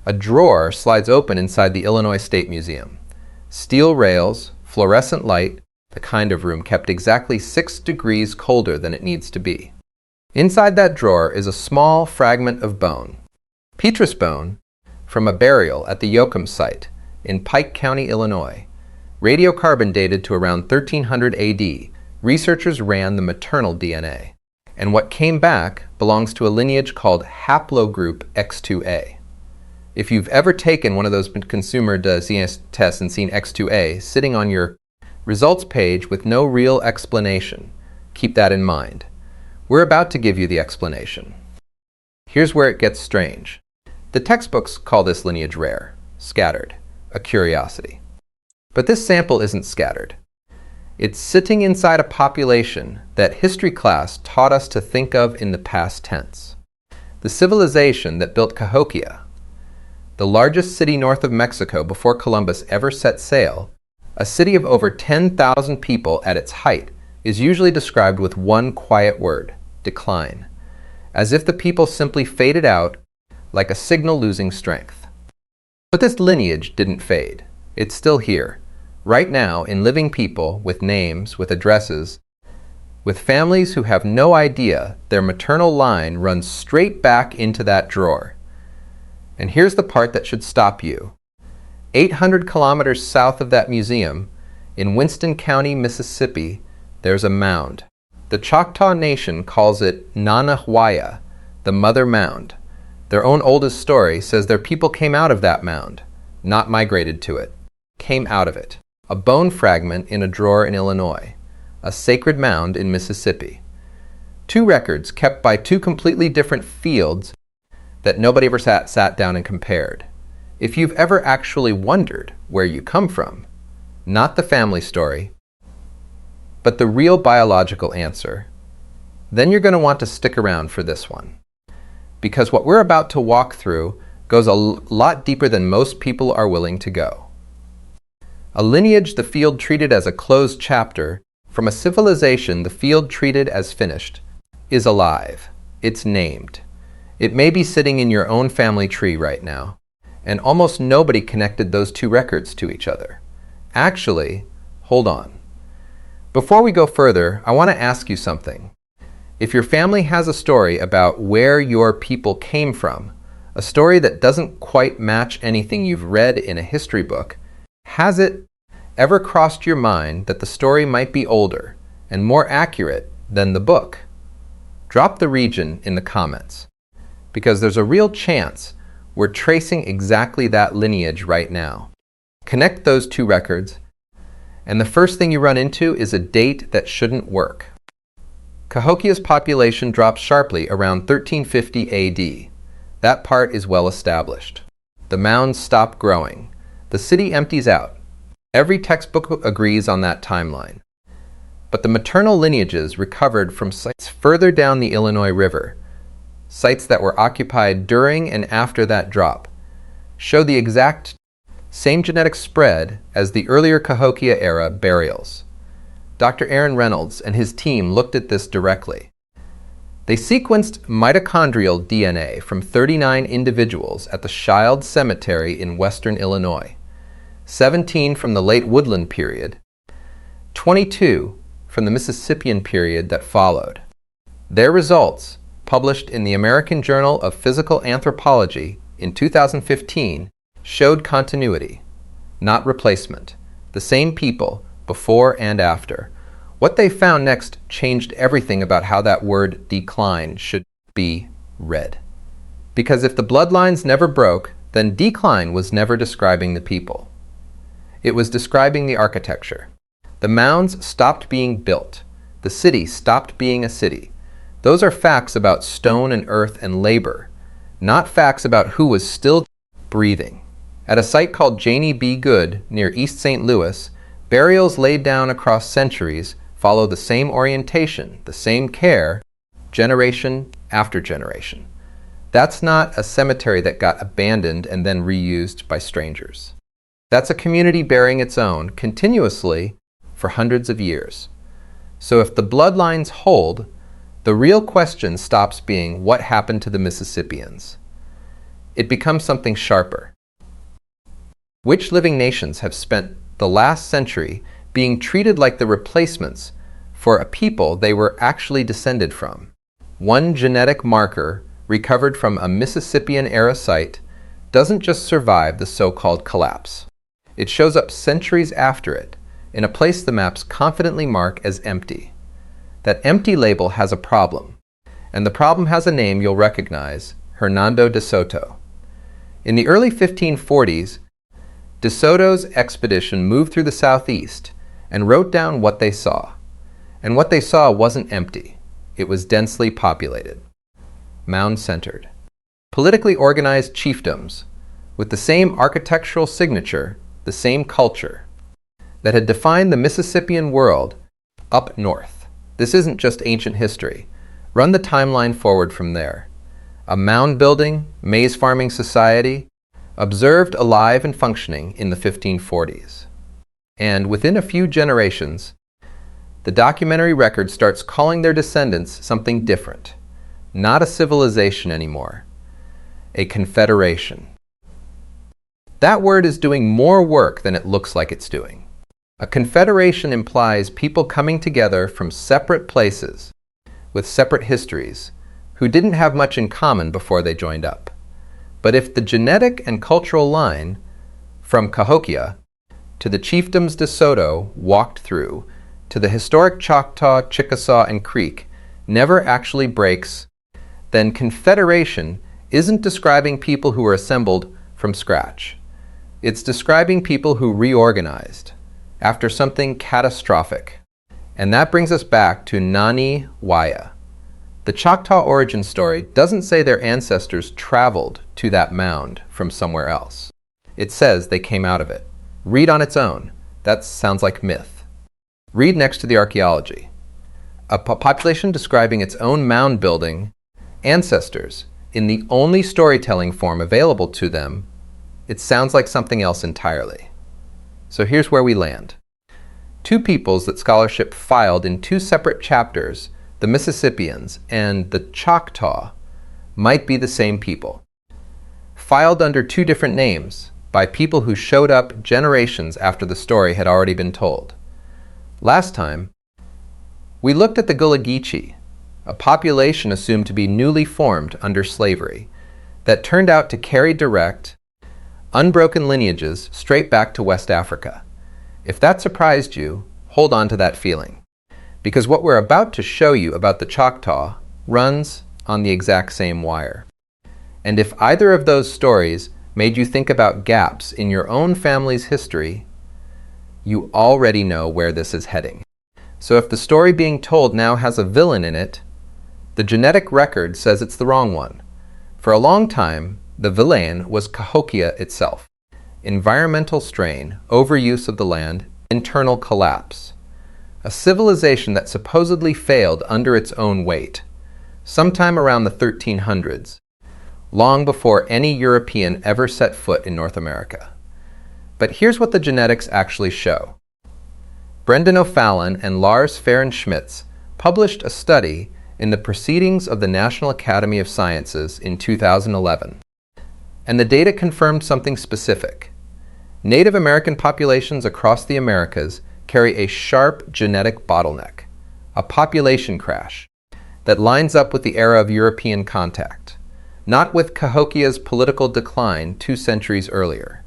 A drawer slides open inside the Illinois State Museum. Steel rails, fluorescent light, the kind of room kept exactly 6 degrees colder than it needs to be. Inside that drawer is a small fragment of bone, petrous bone, from a burial at the Yoakum site in Pike County, Illinois. Radiocarbon dated to around 1300 AD, researchers ran the maternal DNA. And what came back belongs to a lineage called haplogroup X2A. If you've ever taken one of those consumer DNA tests and seen X2A sitting on your results page with no real explanation, keep that in mind. We're about to give you the explanation. Here's where it gets strange. The textbooks call this lineage rare, scattered, a curiosity. But this sample isn't scattered. It's sitting inside a population that history class taught us to think of in the past tense. The civilization that built Cahokia, the largest city north of Mexico before Columbus ever set sail, a city of over 10,000 people at its height, is usually described with one quiet word: decline, as if the people simply faded out like a signal losing strength. But this lineage didn't fade. It's still here, right now, in living people with names, with addresses, with families who have no idea their maternal line runs straight back into that drawer. And here's the part that should stop you. 800 kilometers south of that museum, in Winston County, Mississippi, there's a mound. The Choctaw Nation calls it Nanih Waiya, the Mother Mound. Their own oldest story says their people came out of that mound, not migrated to it, came out of it. A bone fragment in a drawer in Illinois, a sacred mound in Mississippi. 2 records kept by 2 completely different fields that nobody ever sat down and compared. If you've ever actually wondered where you come from, not the family story, but the real biological answer, then you're going to want to stick around for this one. Because what we're about to walk through goes a lot deeper than most people are willing to go. A lineage the field treated as a closed chapter, from a civilization the field treated as finished, is alive. It's named. It may be sitting in your own family tree right now, and almost nobody connected those 2 records to each other. Actually, hold on. Before we go further, I want to ask you something. If your family has a story about where your people came from, a story that doesn't quite match anything you've read in a history book, has it ever crossed your mind that the story might be older and more accurate than the book? Drop the region in the comments, because there's a real chance we're tracing exactly that lineage right now. Connect those 2 records, and the first thing you run into is a date that shouldn't work. Cahokia's population drops sharply around 1350 AD. That part is well established. The mounds stop growing. The city empties out. Every textbook agrees on that timeline. But the maternal lineages recovered from sites further down the Illinois River, sites that were occupied during and after that drop, show the exact same genetic spread as the earlier Cahokia era burials. Dr. Aaron Reynolds and his team looked at this directly. They sequenced mitochondrial DNA from 39 individuals at the Shield Cemetery in western Illinois, 17 from the late Woodland period, 22 from the Mississippian period that followed. Their results, published in the American Journal of Physical Anthropology in 2015, showed continuity, not replacement. The same people, before and after. What they found next changed everything about how that word decline should be read. Because if the bloodlines never broke, then decline was never describing the people. It was describing the architecture. The mounds stopped being built. The city stopped being a city. Those are facts about stone and earth and labor, not facts about who was still breathing. At a site called Janie B. Good near East St. Louis, burials laid down across centuries follow the same orientation, the same care, generation after generation. That's not a cemetery that got abandoned and then reused by strangers. That's a community bearing its own continuously for hundreds of years. So if the bloodlines hold, the real question stops being what happened to the Mississippians. it becomes something sharper. Which living nations have spent the last century being treated like the replacements for a people they were actually descended from? One genetic marker recovered from a Mississippian era site doesn't just survive the so-called collapse. It shows up centuries after it in a place the maps confidently mark as empty. That empty label has a problem, and the problem has a name you'll recognize: Hernando de Soto. In the early 1540s, De Soto's expedition moved through the southeast and wrote down what they saw. And what they saw wasn't empty. It was densely populated, mound-centered, politically organized chiefdoms with the same architectural signature, the same culture, that had defined the Mississippian world up north. This isn't just ancient history. Run the timeline forward from there. A mound-building, maize-farming society observed alive and functioning in the 1540s. And within a few generations, the documentary record starts calling their descendants something different. Not a civilization anymore. A confederation. That word is doing more work than it looks like it's doing. A confederation implies people coming together from separate places with separate histories who didn't have much in common before they joined up. But if the genetic and cultural line from Cahokia to the chiefdoms De Soto walked through to the historic Choctaw, Chickasaw, and Creek never actually breaks, then confederation isn't describing people who were assembled from scratch. It's describing people who reorganized after something catastrophic. And that brings us back to Nanih Waiya. The Choctaw origin story doesn't say their ancestors traveled to that mound from somewhere else. It says they came out of it. Read on its own. That sounds like myth. Read next to the archaeology. A population describing its own mound building ancestors in the only storytelling form available to them, it sounds like something else entirely. So here's where we land. Two peoples that scholarship filed in two separate chapters, the Mississippians and the Choctaw, might be the same people. Filed under two different names by people who showed up generations after the story had already been told. Last time, we looked at the Gullah Geechee, a population assumed to be newly formed under slavery that turned out to carry direct, unbroken lineages straight back to West Africa. If that surprised you, hold on to that feeling, because what we're about to show you about the Choctaw runs on the exact same wire. And if either of those stories made you think about gaps in your own family's history, you already know where this is heading. So if the story being told now has a villain in it, the genetic record says it's the wrong one. For a long time, the villain was Cahokia itself. Environmental strain, overuse of the land, internal collapse. A civilization that supposedly failed under its own weight, sometime around the 1300s, long before any European ever set foot in North America. But here's what the genetics actually show. Brendan O'Fallon and Lars Fahrenschmitz published a study in the Proceedings of the National Academy of Sciences in 2011. And the data confirmed something specific. Native American populations across the Americas carry a sharp genetic bottleneck, a population crash, that lines up with the era of European contact, not with Cahokia's political decline 2 centuries earlier.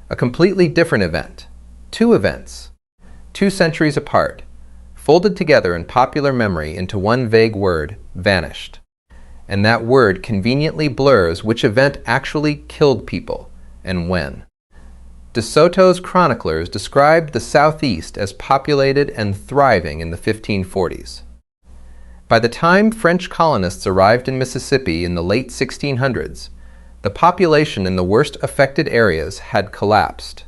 A completely different event. 2 events, 2 centuries apart, folded together in popular memory into one vague word: vanished. And that word conveniently blurs which event actually killed people and when. De Soto's chroniclers described the Southeast as populated and thriving in the 1540s. By the time French colonists arrived in Mississippi in the late 1600s, the population in the worst affected areas had collapsed.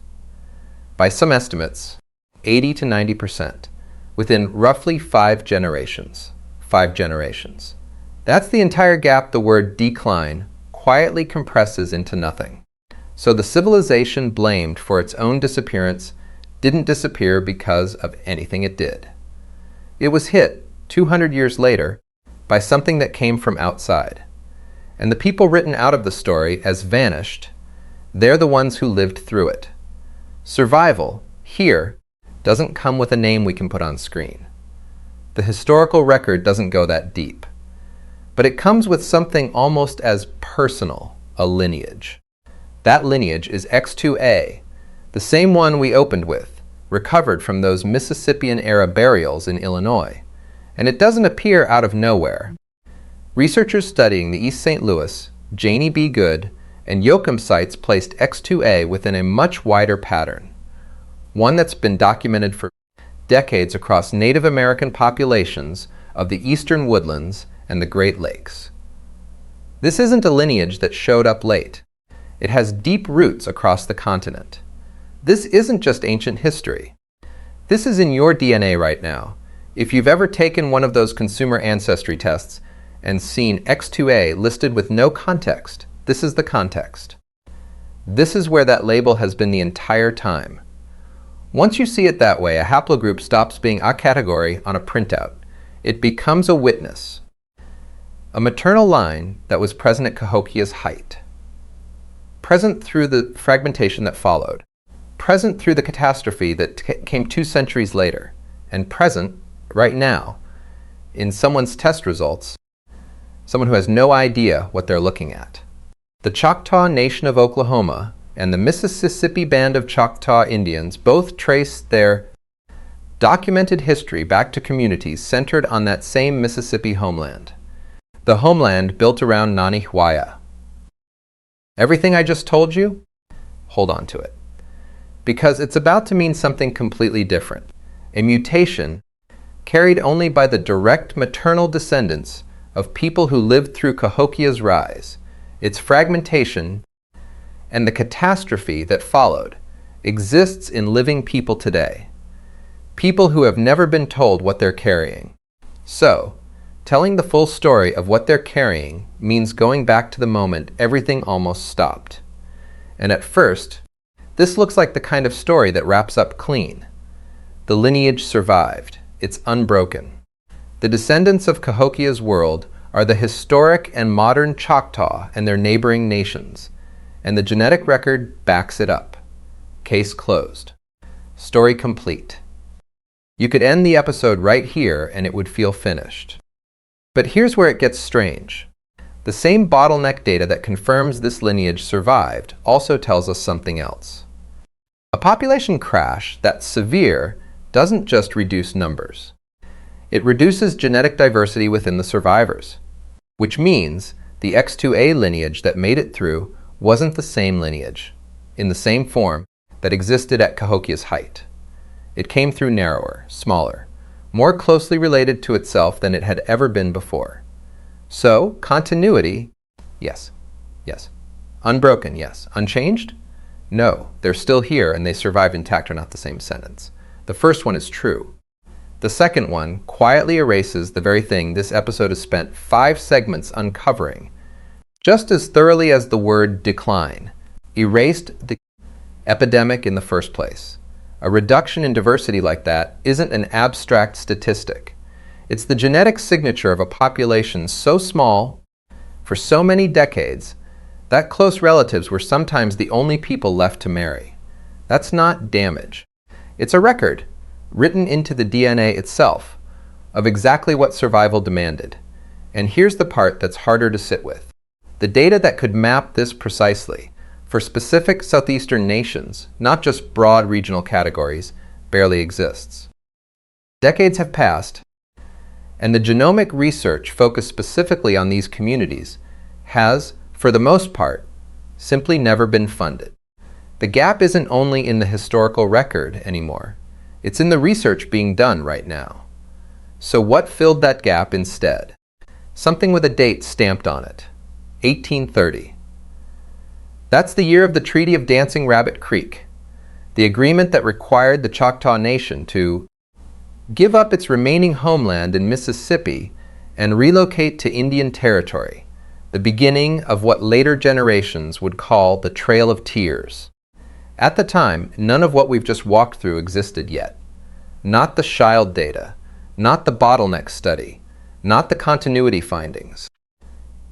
By some estimates, 80 to 90%, within roughly 5 generations. 5 generations. That's the entire gap the word decline quietly compresses into nothing. So the civilization blamed for its own disappearance didn't disappear because of anything it did. It was hit 200 years later by something that came from outside. And the people written out of the story as vanished, they're the ones who lived through it. Survival, here, doesn't come with a name we can put on screen. The historical record doesn't go that deep. But it comes with something almost as personal, a lineage. That lineage is X2A, the same one we opened with, recovered from those Mississippian-era burials in Illinois. And it doesn't appear out of nowhere. Researchers studying the East St. Louis, Janie B. Good, and Yoakum sites placed X2A within a much wider pattern, one that's been documented for decades across Native American populations of the eastern woodlands and the Great Lakes. This isn't a lineage that showed up late. It has deep roots across the continent. This isn't just ancient history. This is in your DNA right now. If you've ever taken one of those consumer ancestry tests and seen X2A listed with no context, this is the context. This is where that label has been the entire time. Once you see it that way, a haplogroup stops being a category on a printout. It becomes a witness. A maternal line that was present at Cahokia's height. Present through the fragmentation that followed. Present through the catastrophe that came 2 centuries later. And present, right now, in someone's test results, someone who has no idea what they're looking at. The Choctaw Nation of Oklahoma and the Mississippi Band of Choctaw Indians both trace their documented history back to communities centered on that same Mississippi homeland. The homeland built around Nanih Waiya. Everything I just told you, hold on to it. Because it's about to mean something completely different. A mutation carried only by the direct maternal descendants of people who lived through Cahokia's rise. Its fragmentation and the catastrophe that followed exists in living people today. People who have never been told what they're carrying. So, telling the full story of what they're carrying means going back to the moment everything almost stopped. And at first, this looks like the kind of story that wraps up clean. The lineage survived. It's unbroken. The descendants of Cahokia's world are the historic and modern Choctaw and their neighboring nations, and the genetic record backs it up. Case closed. Story complete. You could end the episode right here and it would feel finished. But here's where it gets strange. The same bottleneck data that confirms this lineage survived also tells us something else. A population crash that's severe doesn't just reduce numbers. It reduces genetic diversity within the survivors, which means the X2A lineage that made it through wasn't the same lineage, in the same form, that existed at Cahokia's height. It came through narrower, smaller, more closely related to itself than it had ever been before. So, continuity, yes. Unbroken, yes. Unchanged? No, they're still here and they survive intact are not the same sentence. The first one is true. The second one quietly erases the very thing this episode has spent 5 segments uncovering, just as thoroughly as the word decline erased the epidemic in the first place. A reduction in diversity like that isn't an abstract statistic. It's the genetic signature of a population so small, for so many decades, that close relatives were sometimes the only people left to marry. That's not damage. It's a record, written into the DNA itself, of exactly what survival demanded. And here's the part that's harder to sit with. The data that could map this precisely, for specific southeastern nations, not just broad regional categories, barely exists. Decades have passed, and the genomic research focused specifically on these communities has, for the most part, simply never been funded. The gap isn't only in the historical record anymore. It's in the research being done right now. So what filled that gap instead? Something with a date stamped on it. 1830. That's the year of the Treaty of Dancing Rabbit Creek, the agreement that required the Choctaw Nation to give up its remaining homeland in Mississippi and relocate to Indian Territory, the beginning of what later generations would call the Trail of Tears. At the time, none of what we've just walked through existed yet. Not the child data, not the bottleneck study, not the continuity findings.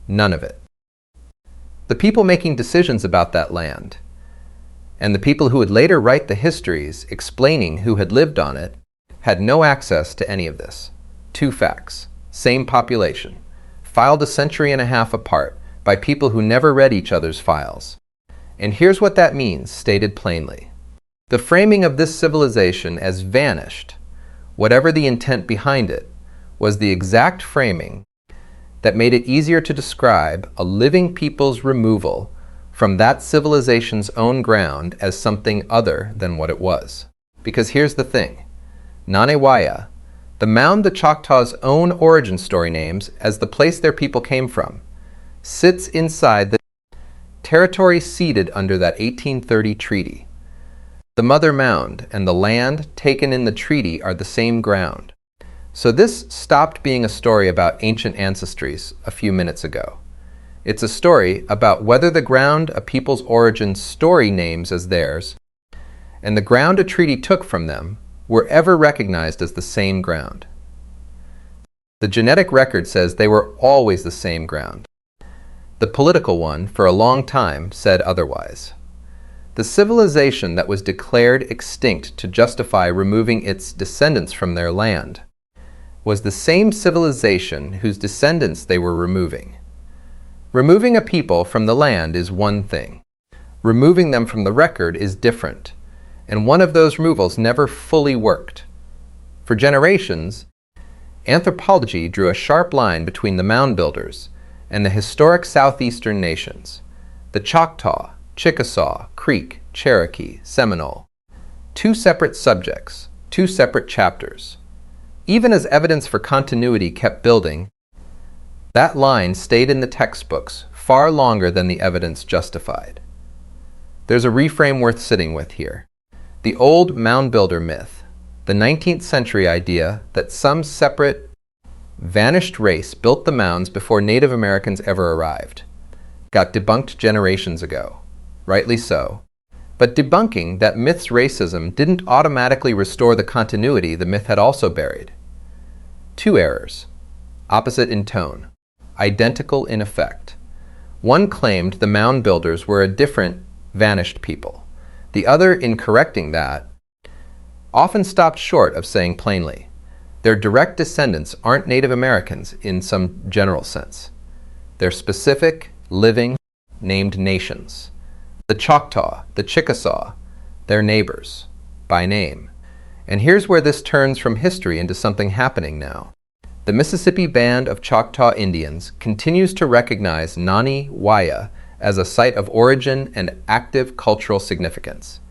None of it. the people making decisions about that land, and the people who would later write the histories explaining who had lived on it, had no access to any of this. Two facts. Same population, filed a century and a half apart by people who never read each other's files. And here's what that means, stated plainly. The framing of this civilization as vanished, whatever the intent behind it, was the exact framing that made it easier to describe a living people's removal from that civilization's own ground as something other than what it was. Because here's the thing. Nanih Waiya, the mound the Choctaws' own origin story names as the place their people came from, sits inside the territory ceded under that 1830 treaty. The mother mound and the land taken in the treaty are the same ground. So this stopped being a story about ancient ancestries a few minutes ago. It's a story about whether the ground a people's origin story names as theirs and the ground a treaty took from them were ever recognized as the same ground. The genetic record says they were always the same ground. The political one, for a long time, said otherwise. The civilization that was declared extinct to justify removing its descendants from their land was the same civilization whose descendants they were removing. Removing a people from the land is one thing. Removing them from the record is different, and one of those removals never fully worked. For generations, anthropology drew a sharp line between the Mound Builders and the historic southeastern nations, the Choctaw, Chickasaw, Creek, Cherokee, Seminole. Two separate subjects, two separate chapters. Even as evidence for continuity kept building, that line stayed in the textbooks far longer than the evidence justified. There's a reframe worth sitting with here. The old mound builder myth, the 19th century idea that some separate, vanished race built the mounds before Native Americans ever arrived, got debunked generations ago. Rightly so. But debunking that myth's racism didn't automatically restore the continuity the myth had also buried. Two errors, opposite in tone, identical in effect. One claimed the mound builders were a different, vanished people. The other, in correcting that, often stopped short of saying plainly, their direct descendants aren't Native Americans in some general sense. They're specific, living, named nations. The Choctaw, the Chickasaw, their neighbors, by name. And here's where this turns from history into something happening now. The Mississippi Band of Choctaw Indians continues to recognize Nanih Waiya as a site of origin and active cultural significance.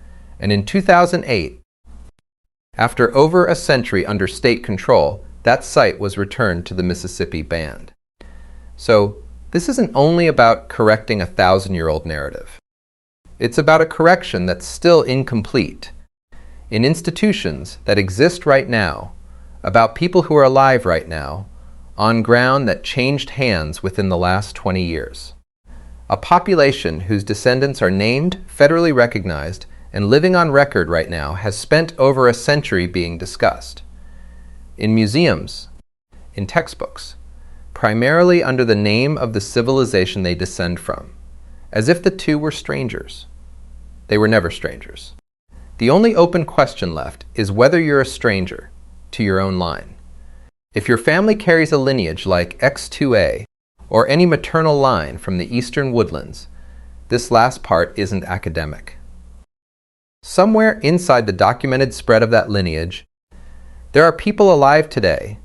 And in 2008, after over a century under state control, that site was returned to the Mississippi Band. So this isn't only about correcting a 1,000-year-old narrative. It's about a correction that's still incomplete in institutions that exist right now, about people who are alive right now, on ground that changed hands within the last 20 years. A population whose descendants are named, federally recognized, and living on record right now has spent over a century being discussed. In museums, in textbooks, primarily under the name of the civilization they descend from, as if the two were strangers. They were never strangers. The only open question left is whether you're a stranger to your own line. If your family carries a lineage like X2A or any maternal line from the eastern woodlands, this last part isn't academic. Somewhere inside the documented spread of that lineage, there are people alive today,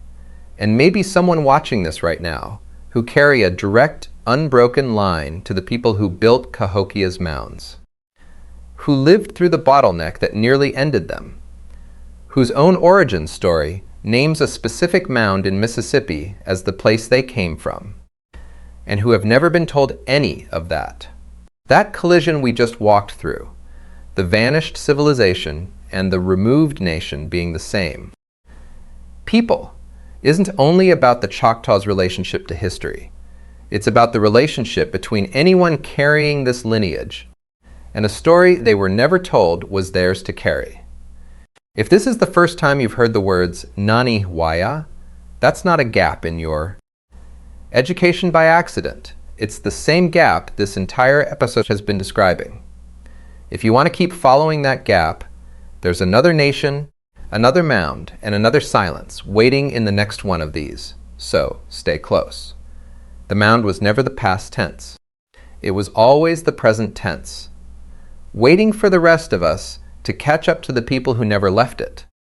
and maybe someone watching this right now, who carry a direct, unbroken line to the people who built Cahokia's mounds, who lived through the bottleneck that nearly ended them, whose own origin story names a specific mound in Mississippi as the place they came from, and who have never been told any of that. That collision we just walked through, the vanished civilization and the removed nation being the same. People isn't only about the Choctaws' relationship to history. It's about the relationship between anyone carrying this lineage and a story they were never told was theirs to carry. If this is the first time you've heard the words Nanih Waiya, that's not a gap in your education by accident, It's the same gap this entire episode has been describing. If you want to keep following that gap, there's another nation, another mound, and another silence waiting in the next one of these. So stay close. The mound was never the past tense. It was always the present tense, waiting for the rest of us to catch up to the people who never left it.